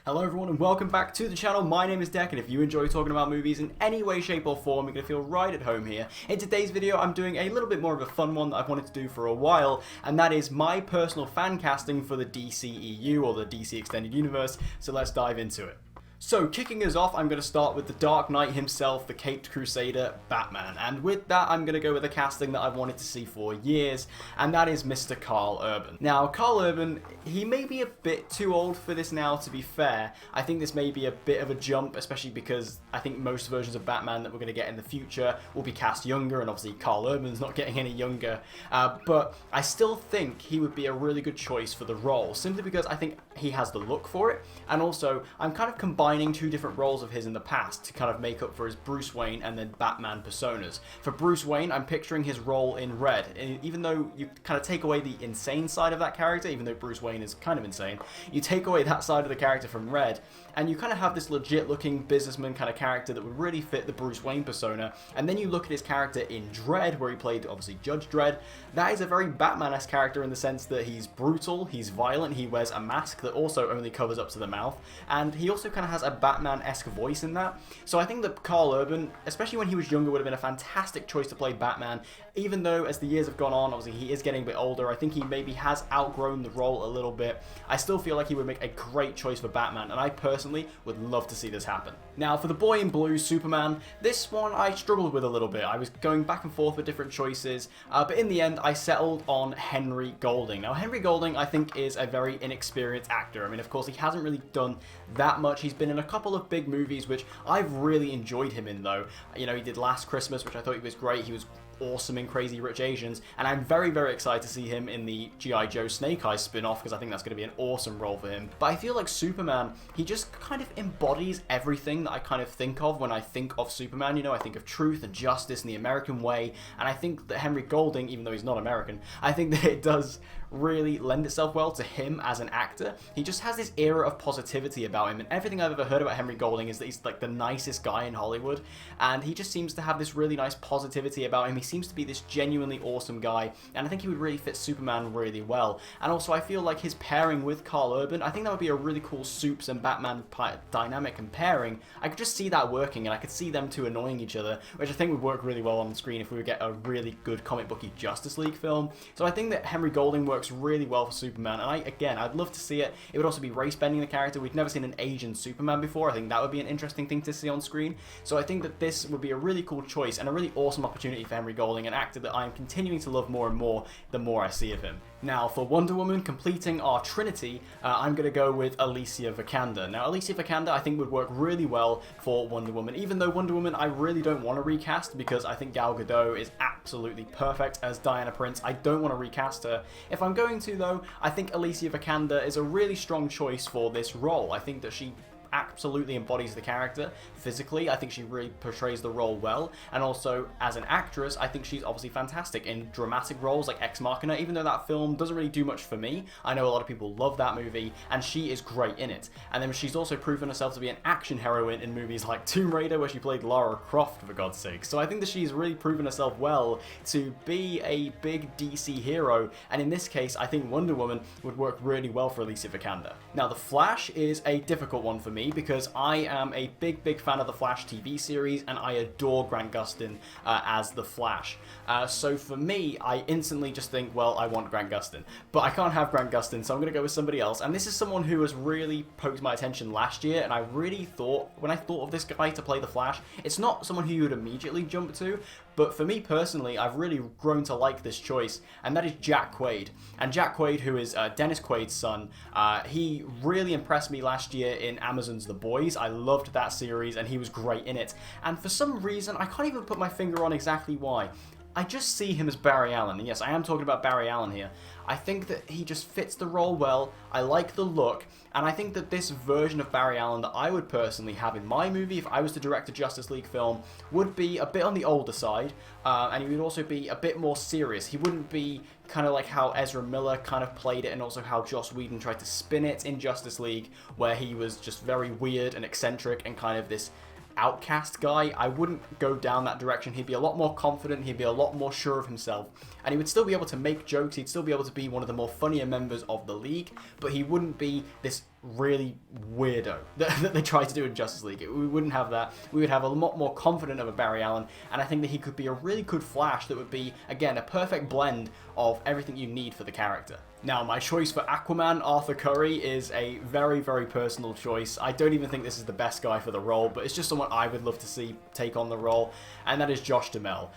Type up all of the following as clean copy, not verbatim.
Hello everyone and welcome back to the channel. My name is Deck, and if you enjoy talking about movies in any way, shape or form, you're going to feel right at home here. In today's video I'm doing a little bit more of a fun one that I've wanted to do for a while, and that is my personal fan casting for the DCEU, or the DC Extended Universe, so let's dive into it. So, kicking us off, I'm going to start with the Dark Knight himself, the Caped Crusader, Batman. And with that, I'm going to go with a casting that I've wanted to see for years, and that is Mr. Karl Urban. Now, Karl Urban, he may be a bit too old for this now, to be fair. I think this may be a bit of a jump, especially because I think most versions of Batman that we're going to get in the future will be cast younger, and obviously Karl Urban's not getting any younger. But I still think he would be a really good choice for the role, simply because I think he has the look for it, and also I'm kind of combining two different roles of his in the past to kind of make up for his Bruce Wayne and then Batman personas. For Bruce Wayne, I'm picturing his role in Red, and even though you kind of take away the insane side of that character, even though Bruce Wayne is kind of insane, you take away that side of the character from Red, and you kind of have this legit looking businessman kind of character that would really fit the Bruce Wayne persona. And then you look at his character in Dredd, where he played obviously Judge Dredd. That is a very Batman-esque character in the sense that he's brutal, he's violent, he wears a mask that also only covers up to the mouth, and he also kind of has a Batman-esque voice in that. So I think that Karl Urban, especially when he was younger, would have been a fantastic choice to play Batman. Even though as the years have gone on, obviously he is getting a bit older, I think he maybe has outgrown the role a little bit. I still feel like he would make a great choice for Batman, and I personally would love to see this happen. Now for the boy in blue, Superman, this one I struggled with a little bit. I was going back and forth with different choices, but in the end I settled on Henry Golding. Now Henry Golding I think is a very inexperienced actor. I mean, of course he hasn't really done that much. He's been in a couple of big movies which I've really enjoyed him in though. You know, he did Last Christmas, which I thought he was great. He was awesome in Crazy Rich Asians, and I'm very, very excited to see him in the G.I. Joe Snake Eyes spin-off, because I think that's going to be an awesome role for him. But I feel like Superman, he just kind of embodies everything that I kind of think of when I think of Superman. You know, I think of truth and justice and the American way, and I think that Henry Golding, even though he's not American, I think that it does really lend itself well to him as an actor. He just has this era of positivity about him, and everything I've ever heard about Henry Golding is that he's like the nicest guy in Hollywood, and he just seems to have this really nice positivity about him. He seems to be this genuinely awesome guy, and I think he would really fit Superman really well. And also I feel like his pairing with Karl Urban, I think that would be a really cool Supes and Batman dynamic and pairing. I could just see that working, and I could see them two annoying each other, which I think would work really well on screen if we would get a really good comic booky Justice League film. So I think that Henry Golding works really well for Superman, and I'd love to see it. It would also be race-bending the character. We've never seen an Asian Superman before. I think that would be an interesting thing to see on screen. So I think that this would be a really cool choice and a really awesome opportunity for Henry Golding, an actor that I am continuing to love more and more the more I see of him. Now for Wonder Woman, completing our trinity, I'm going to go with Alicia Vikander. Now Alicia Vikander I think would work really well for Wonder Woman, even though Wonder Woman I really don't want to recast, because I think Gal Gadot is absolutely perfect as Diana Prince. I don't want to recast her. If I'm going to though, I think Alicia Vikander is a really strong choice for this role. I think that she absolutely embodies the character physically. I think she really portrays the role well, and also as an actress I think she's obviously fantastic in dramatic roles like Ex Machina. Even though that film doesn't really do much for me, I know a lot of people love that movie, and she is great in it. And then she's also proven herself to be an action heroine in movies like Tomb Raider, where she played Lara Croft, for God's sake. So I think that she's really proven herself well to be a big DC hero, and in this case I think Wonder Woman would work really well for Alicia Vikander. Now The Flash is a difficult one for me, because I am a big fan of the Flash TV series, and I adore Grant Gustin as the Flash. So for me, I instantly just think, well, I want Grant Gustin. But I can't have Grant Gustin, so I'm going to go with somebody else. And this is someone who has really poked my attention last year, and I really thought, when I thought of this guy to play the Flash, it's not someone who you would immediately jump to, but for me personally, I've really grown to like this choice, and that is Jack Quaid. And Jack Quaid, who is Dennis Quaid's son, he really impressed me last year in Amazon's The Boys. I loved that series, and he was great in it. And for some reason, I can't even put my finger on exactly why, I just see him as Barry Allen. And yes, I am talking about Barry Allen here. I think that he just fits the role well. I like the look, and I think that this version of Barry Allen that I would personally have in my movie, if I was to direct a Justice League film, would be a bit on the older side, and he would also be a bit more serious. He wouldn't be kind of like how Ezra Miller kind of played it, and also how Joss Whedon tried to spin it in Justice League, where he was just very weird and eccentric and kind of this outcast guy. I wouldn't go down that direction. He'd be a lot more confident, he'd be a lot more sure of himself, and he would still be able to make jokes, he'd still be able to be one of the more funnier members of the league, but he wouldn't be this really weirdo that they tried to do in Justice League. We wouldn't have that. We would have a lot more confident of a Barry Allen, and I think that he could be a really good Flash that would be, again, a perfect blend of everything you need for the character. Now, my choice for Aquaman, Arthur Curry, is a very, very personal choice. I don't even think this is the best guy for the role, but it's just someone I would love to see take on the role, and that is Josh Duhamel.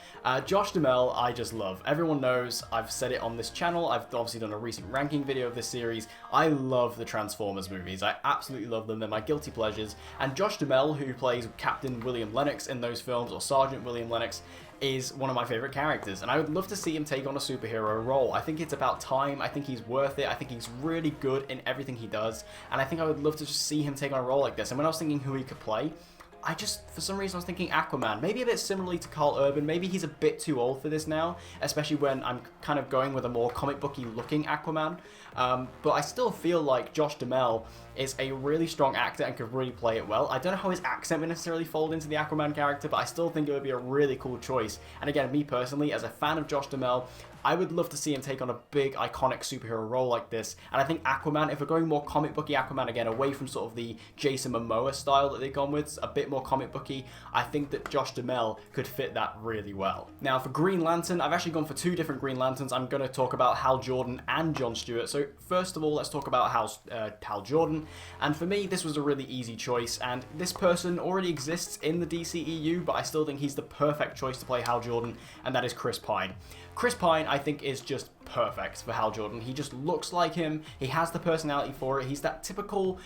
Josh Duhamel, I just love. Everyone knows, I've said it on this channel, I've obviously done a recent ranking video of this series. I love the Transformers movies. I absolutely love them. They're my guilty pleasures. And Josh Duhamel, who plays Captain William Lennox in those films, or Sergeant William Lennox, is one of my favorite characters, and I would love to see him take on a superhero role. I think it's about time. I think he's worth it. I think he's really good in everything he does, and I think I would love to just see him take on a role like this. And when I was thinking who he could play, for some reason I was thinking Aquaman. Maybe a bit similarly to Carl Urban. Maybe he's a bit too old for this now, especially when I'm kind of going with a more comic booky looking Aquaman. But I still feel like Josh Duhamel is a really strong actor and could really play it well. I don't know how his accent would necessarily fold into the Aquaman character, but I still think it would be a really cool choice. And again, me personally, as a fan of Josh Duhamel, I would love to see him take on a big, iconic superhero role like this. And I think Aquaman, if we're going more comic booky Aquaman again, away from sort of the Jason Momoa style that they've gone with, a bit more comic booky, I think that Josh Duhamel could fit that really well. Now, for Green Lantern, I've actually gone for two different Green Lanterns. I'm going to talk about Hal Jordan and Jon Stewart. So first of all, let's talk about Hal Jordan. And for me, this was a really easy choice. And this person already exists in the DCEU, but I still think he's the perfect choice to play Hal Jordan, and that is Chris Pine. Chris Pine, I think, is just perfect for Hal Jordan. He just looks like him. He has the personality for it. He's that typical,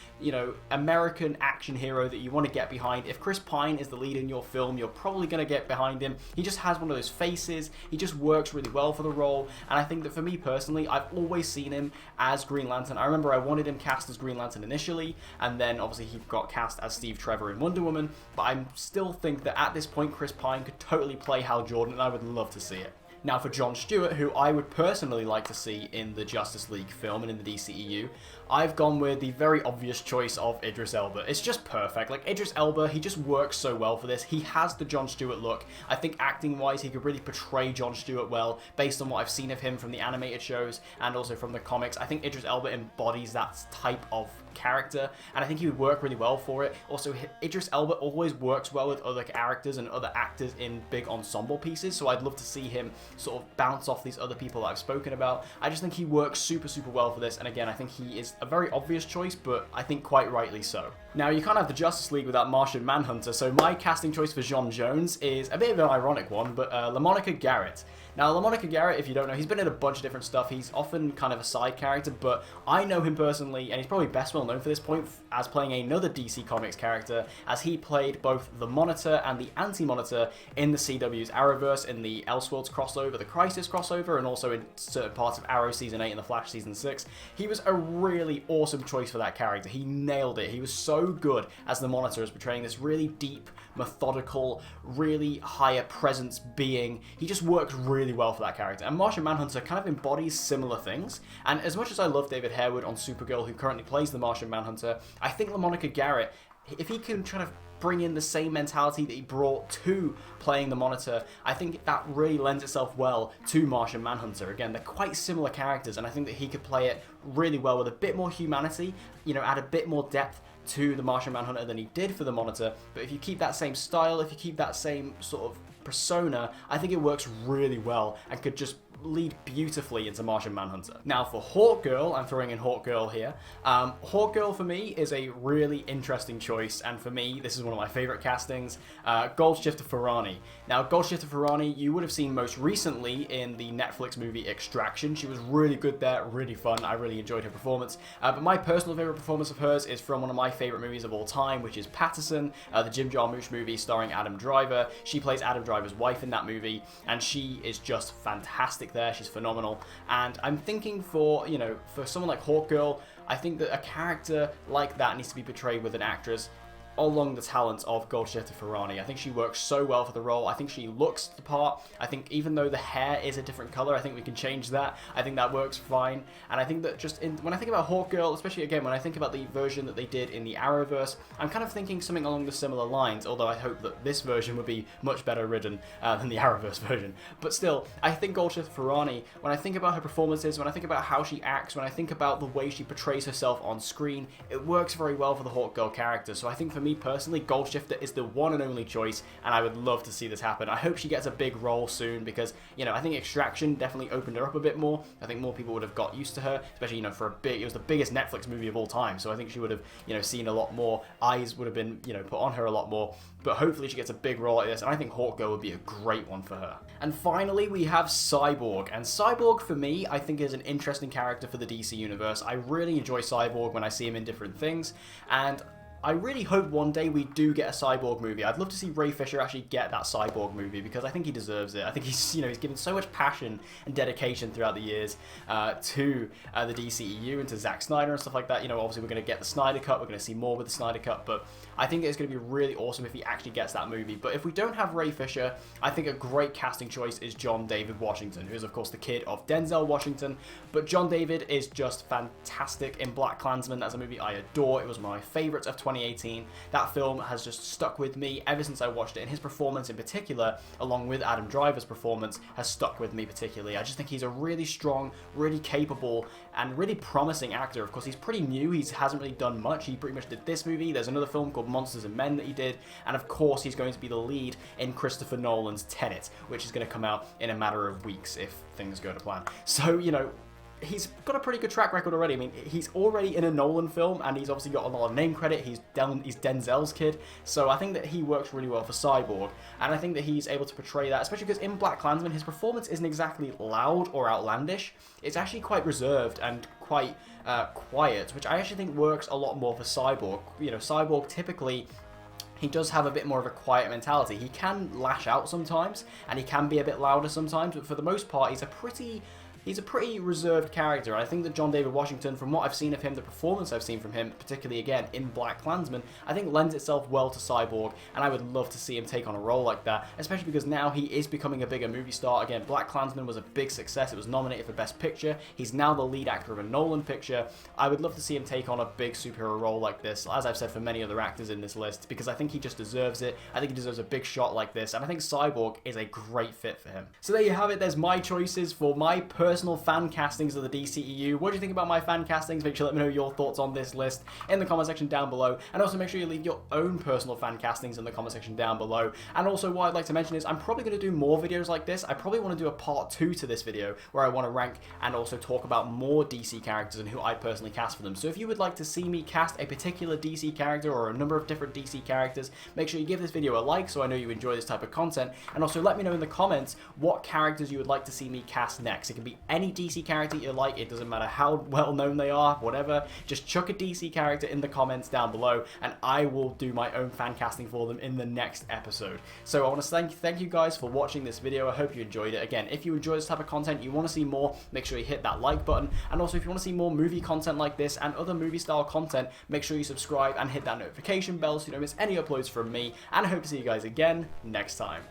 American action hero that you want to get behind. If Chris Pine is the lead in your film, you're probably going to get behind him. He just has one of those faces. He just works really well for the role. And I think that for me personally, I've always seen him as Green Lantern. I remember I wanted him cast as Green Lantern initially, and then obviously he got cast as Steve Trevor in Wonder Woman. But I still think that at this point, Chris Pine could totally play Hal Jordan, and I would love to see it. Now, for Jon Stewart, who I would personally like to see in the Justice League film and in the DCEU, I've gone with the very obvious choice of Idris Elba. It's just perfect. Like, Idris Elba, he just works so well for this. He has the Jon Stewart look. I think acting-wise, he could really portray Jon Stewart well, based on what I've seen of him from the animated shows and also from the comics. I think Idris Elba embodies that type of character, and I think he would work really well for it. Also, Idris Elba always works well with other characters and other actors in big ensemble pieces, so I'd love to see him sort of bounce off these other people that I've spoken about. I just think he works super, super well for this, and again, I think he is a very obvious choice, but I think quite rightly so. Now, you can't have the Justice League without Martian Manhunter, so my casting choice for J'onn J'onzz is a bit of an ironic one, but LaMonica Garrett. Now, LaMonica Garrett, if you don't know, he's been in a bunch of different stuff. He's often kind of a side character, but I know him personally, and he's probably best well known for this point as playing another DC Comics character, as he played both the Monitor and the Anti-Monitor in the CW's Arrowverse, in the Elseworlds crossover, the Crisis crossover, and also in certain parts of Arrow Season 8 and the Flash Season 6. He was a really awesome choice for that character. He nailed it. He was so good as the Monitor, as portraying this really deep, methodical, really higher presence being. He just worked really well for that character. And Martian Manhunter kind of embodies similar things. And as much as I love David Harewood on Supergirl, who currently plays the Martian Manhunter, I think LaMonica Garrett, if he can try to bring in the same mentality that he brought to playing the Monitor, I think that really lends itself well to Martian Manhunter. Again, they're quite similar characters, and I think that he could play it really well with a bit more humanity, add a bit more depth to the Martian Manhunter than he did for the Monitor. But if you keep that same style, if you keep that same sort of persona, I think it works really well and could just lead beautifully into Martian Manhunter. Now, for Hawkgirl, I'm throwing in Hawkgirl here. Hawkgirl for me is a really interesting choice, and for me, this is one of my favorite castings. Goldshifter Ferrani. Now, Goldshifter Ferrani, you would have seen most recently in the Netflix movie Extraction. She was really good there, really fun. I really enjoyed her performance. But my personal favorite performance of hers is from one of my favorite movies of all time, which is Patterson, the Jim Jarmusch movie starring Adam Driver. She plays Adam Driver's wife in that movie, and she is just fantastic there. She's phenomenal. And I'm thinking for someone like Hawkgirl, I think that a character like that needs to be portrayed with an actress along the talents of Goldshifter Ferrani. I think she works so well for the role. I think she looks the part. I think even though the hair is a different color, I think we can change that. I think that works fine. And I think that when I think about Hawkgirl, especially again when I think about the version that they did in the Arrowverse, I'm kind of thinking something along the similar lines, although I hope that this version would be much better written than the Arrowverse version. But still, I think Goldshifter Ferrani, when I think about her performances, when I think about how she acts, when I think about the way she portrays herself on screen, it works very well for the Hawkgirl character. So I think for me personally, Goldshifter is the one and only choice, and I would love to see this happen. I hope she gets a big role soon because, you know, I think Extraction definitely opened her up a bit more. I think more people would have got used to her, especially, you know, it was the biggest Netflix movie of all time, so I think she would have, you know, seen a lot more. Eyes would have been, you know, put on her a lot more, but hopefully she gets a big role like this, and I think Hawkgirl would be a great one for her. And finally, we have Cyborg, and Cyborg, for me, I think is an interesting character for the DC Universe. I really enjoy Cyborg when I see him in different things, and I really hope one day we do get a Cyborg movie. I'd love to see Ray Fisher actually get that Cyborg movie because I think he deserves it. I think he's, you know, he's given so much passion and dedication throughout the years to the DCEU and to Zack Snyder and stuff like that. You know, obviously we're going to get the Snyder Cut. We're going to see more with the Snyder Cut, but I think it's going to be really awesome if he actually gets that movie. But if we don't have Ray Fisher, I think a great casting choice is John David Washington, who is of course the kid of Denzel Washington. But John David is just fantastic in BlacKkKlansman. That's a movie I adore. It was one of my favorites of 2018. That film has just stuck with me ever since I watched it, and his performance in particular, along with Adam Driver's performance, has stuck with me particularly. I just think he's a really strong, really capable, and really promising actor. Of course, he's pretty new. He hasn't really done much. He pretty much did this movie. There's another film called Monsters and Men that he did, and of course he's going to be the lead in Christopher Nolan's Tenet, which is going to come out in a matter of weeks if things go to plan. So, you know, he's got a pretty good track record already. I mean, he's already in a Nolan film, and he's obviously got a lot of name credit. He's Denzel's kid, so I think that he works really well for Cyborg, and I think that he's able to portray that, especially because in BlacKkKlansman, his performance isn't exactly loud or outlandish. It's actually quite reserved and quite quiet, which I actually think works a lot more for Cyborg. You know, Cyborg typically, he does have a bit more of a quiet mentality. He can lash out sometimes, and he can be a bit louder sometimes, but for the most part, he's a pretty reserved character. I think that John David Washington, from what I've seen of him, the performance I've seen from him, particularly again in BlacKkKlansman, I think lends itself well to Cyborg, and I would love to see him take on a role like that, especially because now he is becoming a bigger movie star. Again, BlacKkKlansman was a big success. It was nominated for Best Picture. He's now the lead actor of a Nolan picture. I would love to see him take on a big superhero role like this, as I've said for many other actors in this list, because I think he just deserves it. I think he deserves a big shot like this, and I think Cyborg is a great fit for him. So there you have it. There's my choices for my personal fan castings of the DCEU. What do you think about my fan castings? Make sure to let me know your thoughts on this list in the comment section down below, and also make sure you leave your own personal fan castings in the comment section down below. And also, what I'd like to mention is I'm probably going to do more videos like this. I probably want to do a part 2 to this video where I want to rank and also talk about more DC characters and who I personally cast for them. So if you would like to see me cast a particular DC character or a number of different DC characters, make sure you give this video a like so I know you enjoy this type of content, and also let me know in the comments what characters you would like to see me cast next. It can be any DC character you like. It doesn't matter how well known they are, whatever. Just chuck a DC character in the comments down below, and I will do my own fan casting for them in the next episode. So I want to thank you guys for watching this video. I hope you enjoyed it. Again, if you enjoy this type of content, you want to see more, make sure you hit that like button. And also, if you want to see more movie content like this and other movie style content, make sure you subscribe and hit that notification bell so you don't miss any uploads from me. And I hope to see you guys again next time.